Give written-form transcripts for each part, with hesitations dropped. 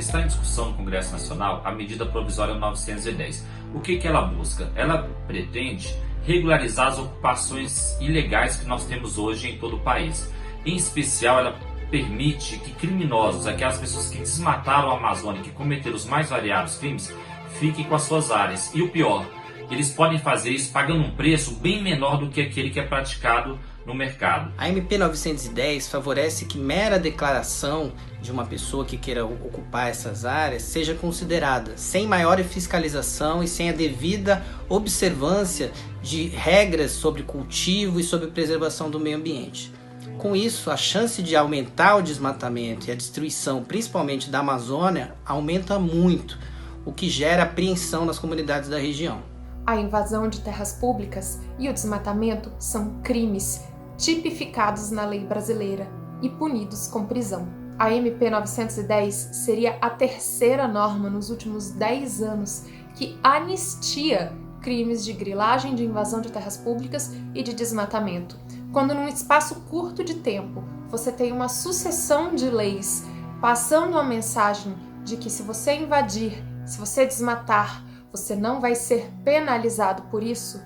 está em discussão no Congresso Nacional a medida provisória 910. O que ela busca? Ela pretende regularizar as ocupações ilegais que nós temos hoje em todo o país. Em especial, ela permite que criminosos, aquelas pessoas que desmataram a Amazônia, que cometeram os mais variados crimes, fiquem com as suas áreas. E o pior, eles podem fazer isso pagando um preço bem menor do que aquele que é praticado no mercado. A MP 910 favorece que mera declaração de uma pessoa que queira ocupar essas áreas seja considerada, sem maior fiscalização e sem a devida observância de regras sobre cultivo e sobre preservação do meio ambiente. Com isso, a chance de aumentar o desmatamento e a destruição, principalmente da Amazônia, aumenta muito, o que gera apreensão nas comunidades da região. A invasão de terras públicas e o desmatamento são crimes tipificados na lei brasileira e punidos com prisão. A MP 910 seria a terceira norma nos últimos 10 anos que anistia crimes de grilagem, de invasão de terras públicas e de desmatamento. Quando num espaço curto de tempo você tem uma sucessão de leis passando a mensagem de que se você invadir, se você desmatar, você não vai ser penalizado por isso,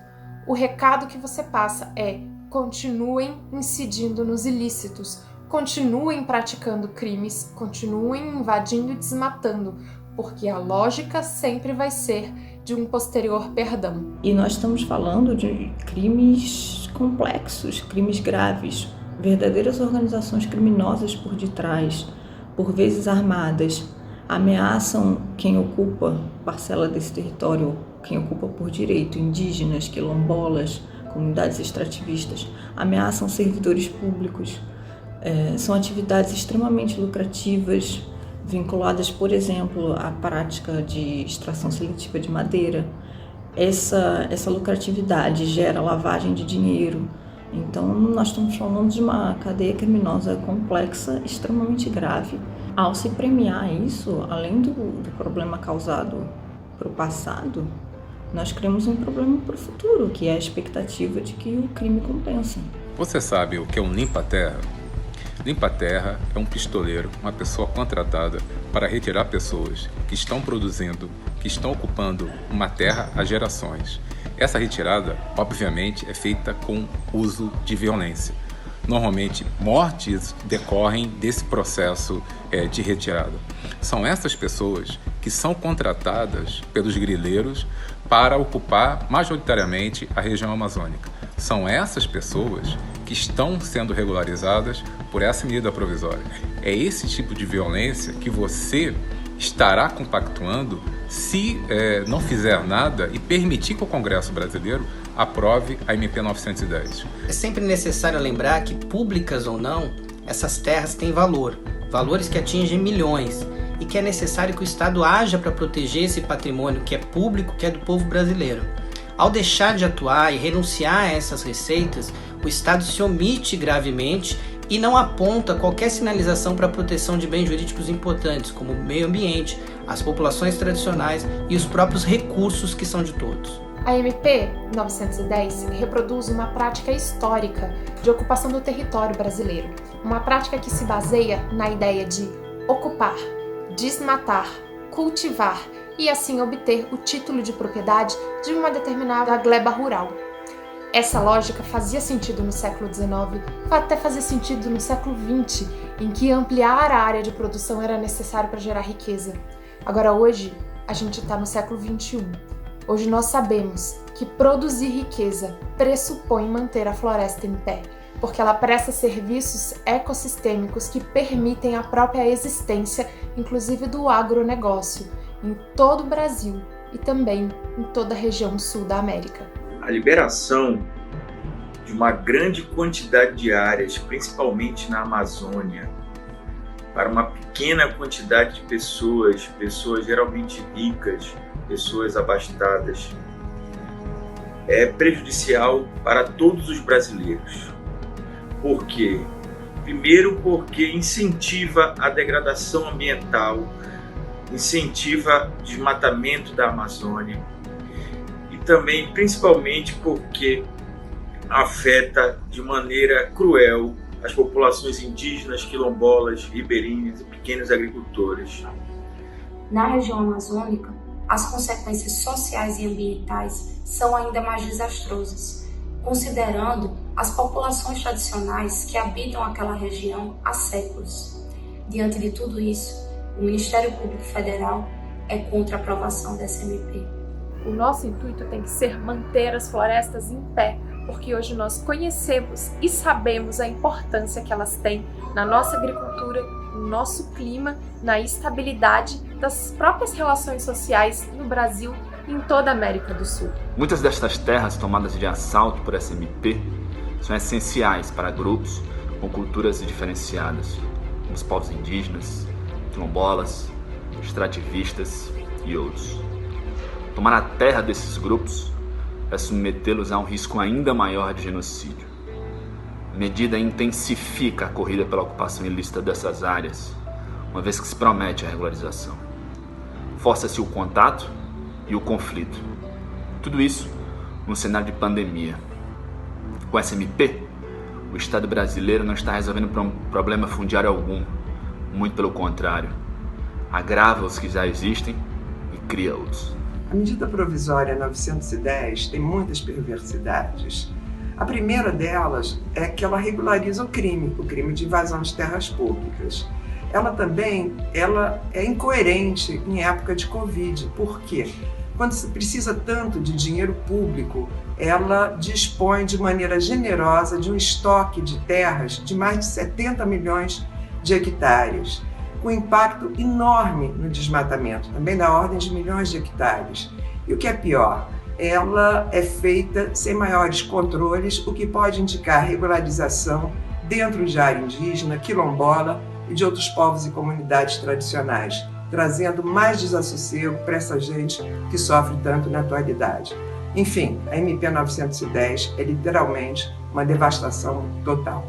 o recado que você passa é: continuem incidindo nos ilícitos, continuem praticando crimes, continuem invadindo e desmatando, porque a lógica sempre vai ser de um posterior perdão. E nós estamos falando de crimes complexos, crimes graves, verdadeiras organizações criminosas por detrás, por vezes armadas, ameaçam quem ocupa parcela desse território, quem ocupa por direito, indígenas, quilombolas, comunidades extrativistas, ameaçam servidores públicos. São atividades extremamente lucrativas, vinculadas, por exemplo, à prática de extração seletiva de madeira. Essa lucratividade gera lavagem de dinheiro. Então, nós estamos falando de uma cadeia criminosa complexa, extremamente grave. Ao se premiar isso, além do problema causado para o passado, nós criamos um problema para o futuro, que é a expectativa de que o crime compensa. Você sabe o que é um limpa-terra? Limpa-terra é um pistoleiro, uma pessoa contratada para retirar pessoas que estão produzindo, que estão ocupando uma terra há gerações. Essa retirada, obviamente, é feita com uso de violência. Normalmente, mortes decorrem desse processo de retirada. São essas pessoas que são contratadas pelos grileiros para ocupar majoritariamente a região amazônica. São essas pessoas que estão sendo regularizadas por essa medida provisória. É esse tipo de violência que você estará compactuando se não fizer nada e permitir que o Congresso brasileiro aprove a MP 910. É sempre necessário lembrar que, públicas ou não, essas terras têm valor, valores que atingem milhões, e que é necessário que o Estado haja para proteger esse patrimônio que é público, que é do povo brasileiro. Ao deixar de atuar e renunciar a essas receitas, o Estado se omite gravemente e não aponta qualquer sinalização para a proteção de bens jurídicos importantes, como o meio ambiente, as populações tradicionais e os próprios recursos que são de todos. A MP 910 reproduz uma prática histórica de ocupação do território brasileiro, uma prática que se baseia na ideia de ocupar, desmatar, cultivar e assim obter o título de propriedade de uma determinada gleba rural. Essa lógica fazia sentido no século XIX, até fazer sentido no século XX, em que ampliar a área de produção era necessário para gerar riqueza. Agora hoje, a gente está no século XXI. Hoje nós sabemos que produzir riqueza pressupõe manter a floresta em pé, porque ela presta serviços ecossistêmicos que permitem a própria existência, inclusive do agronegócio, em todo o Brasil e também em toda a região sul da América. A liberação de uma grande quantidade de áreas, principalmente na Amazônia, para uma pequena quantidade de pessoas geralmente ricas, pessoas abastadas, é prejudicial para todos os brasileiros. Por quê? Primeiro, porque incentiva a degradação ambiental, incentiva o desmatamento da Amazônia e também, principalmente, porque afeta de maneira cruel as populações indígenas, quilombolas, ribeirinhas e pequenos agricultores. na região amazônica, as consequências sociais e ambientais são ainda mais desastrosas, considerando as populações tradicionais que habitam aquela região há séculos. Diante de tudo isso, o Ministério Público Federal é contra a aprovação dessa MP. O nosso intuito tem que ser manter as florestas em pé, porque hoje nós conhecemos e sabemos a importância que elas têm na nossa agricultura, no nosso clima, na estabilidade das próprias relações sociais no Brasil e em toda a América do Sul. Muitas destas terras tomadas de assalto por essa MP são essenciais para grupos com culturas diferenciadas, como os povos indígenas, quilombolas, extrativistas e outros. Tomar a terra desses grupos é submetê-los a um risco ainda maior de genocídio. A medida intensifica a corrida pela ocupação ilícita dessas áreas, uma vez que se promete a regularização. Força-se o contato e o conflito. Tudo isso num cenário de pandemia. Com essa MP, o Estado brasileiro não está resolvendo problema fundiário algum, muito pelo contrário. Agrava os que já existem e cria outros. A medida provisória 910 tem muitas perversidades. A primeira delas é que ela regulariza o crime de invasão de terras públicas. Ela é incoerente em época de Covid. Por quê? Quando se precisa tanto de dinheiro público, ela dispõe de maneira generosa de um estoque de terras de mais de 70 milhões de hectares, com impacto enorme no desmatamento, também da ordem de milhões de hectares. E o que é pior, ela é feita sem maiores controles, o que pode indicar regularização dentro de área indígena, quilombola e de outros povos e comunidades tradicionais, trazendo mais desassossego para essa gente que sofre tanto na atualidade. Enfim, a MP 910 é literalmente uma devastação total.